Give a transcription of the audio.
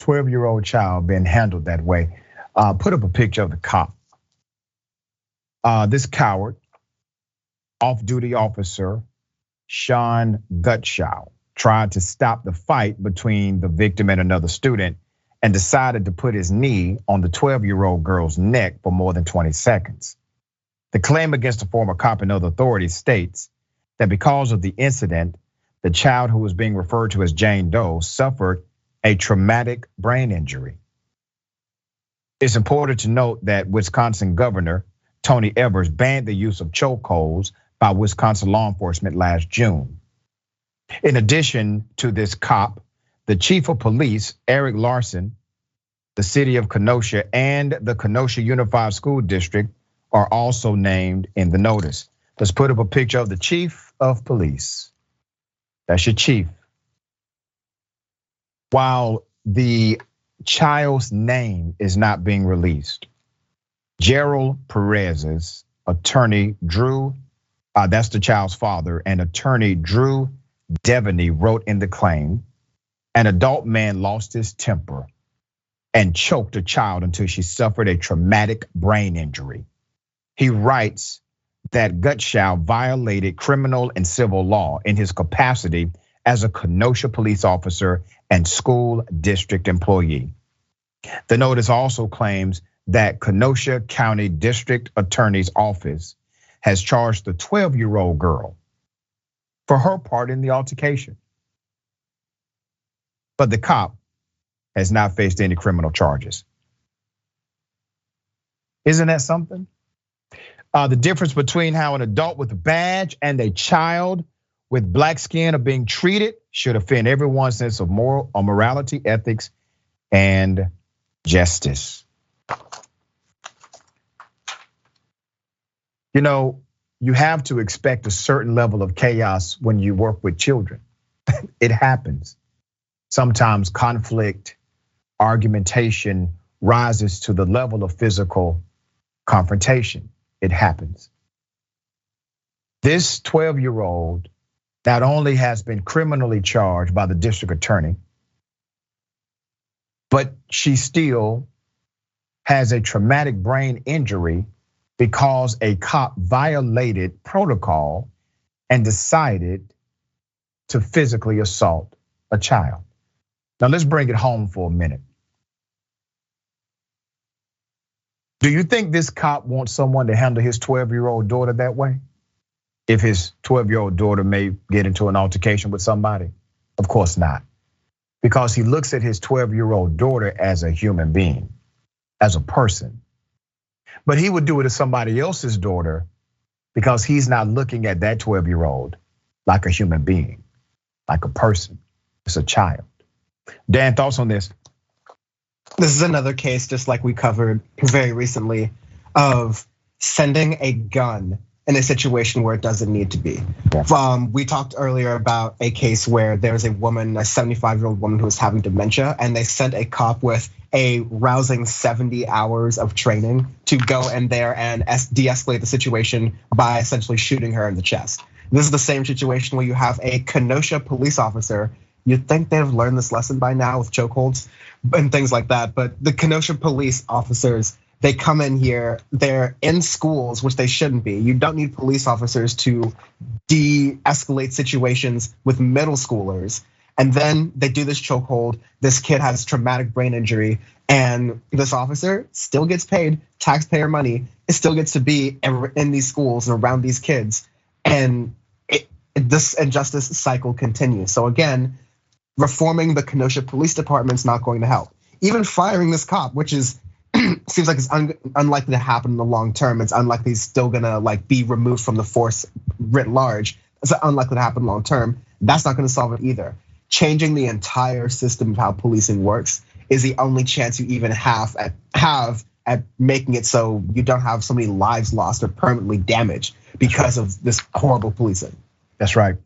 12-year-old child being handled that way. Put up a picture of the cop. This coward, off-duty officer, Sean Gutschow, tried to stop the fight between the victim and another student and decided to put his knee on the 12-year-old girl's neck for more than 20 seconds. The claim against the former cop and other authorities states that because of the incident, the child, who was being referred to as Jane Doe, suffered a traumatic brain injury. It's important to note that Wisconsin Governor Tony Evers banned the use of chokeholds by Wisconsin law enforcement last June. In addition to this cop, the chief of police, Eric Larson, the city of Kenosha, and the Kenosha Unified School District are also named in the notice. Let's put up a picture of the chief of police. That's your chief. While the child's name is not being released, Jerrel Perez's attorney, Drew, that's the child's father, and attorney Drew Devaney wrote in the claim, an adult man lost his temper and choked a child until she suffered a traumatic brain injury. He writes that Gutschow violated criminal and civil law in his capacity as a Kenosha police officer and school district employee. The notice also claims that Kenosha County District Attorney's office has charged the 12-year-old girl for her part in the altercation. But the cop has not faced any criminal charges. Isn't that something? The difference between how an adult with a badge and a child with black skin are being treated should offend everyone's sense of moral or morality, ethics, and justice. You know, you have to expect a certain level of chaos when you work with children. It happens. Sometimes conflict, argumentation rises to the level of physical confrontation. It happens. This 12-year-old not only has been criminally charged by the district attorney, but she still has a traumatic brain injury because a cop violated protocol and decided to physically assault a child. Now let's bring it home for a minute. Do you think this cop wants someone to handle his 12-year-old daughter that way? If his 12-year-old daughter may get into an altercation with somebody? Of course not. Because he looks at his 12-year-old daughter as a human being, as a person. But he would do it to somebody else's daughter because he's not looking at that 12-year-old like a human being, like a person. It's a child. Dan, thoughts on this? This is another case, just like we covered very recently, of sending a gun in a situation where it doesn't need to be. We talked earlier about a case where there's a woman, a 75-year-old woman who was having dementia, and they sent a cop with a rousing 70 hours of training to go in there and de-escalate the situation by essentially shooting her in the chest. This is the same situation where you have a Kenosha police officer. You'd think they'd have learned this lesson by now with chokeholds and things like that, but the Kenosha police officers, they come in here, they're in schools, which they shouldn't be. You don't need police officers to de-escalate situations with middle schoolers. And then they do this chokehold, this kid has traumatic brain injury, and this officer still gets paid taxpayer money. It still gets to be in these schools and around these kids. And this injustice cycle continues. So again, reforming the Kenosha Police Department is not going to help. Even firing this cop, which is seems like it's unlikely to happen in the long term. It's unlikely he's still gonna be removed from the force writ large. It's unlikely to happen long term. That's not gonna solve it either. Changing the entire system of how policing works is the only chance you even have at making it so you don't have so many lives lost or permanently damaged because of this horrible policing. That's right.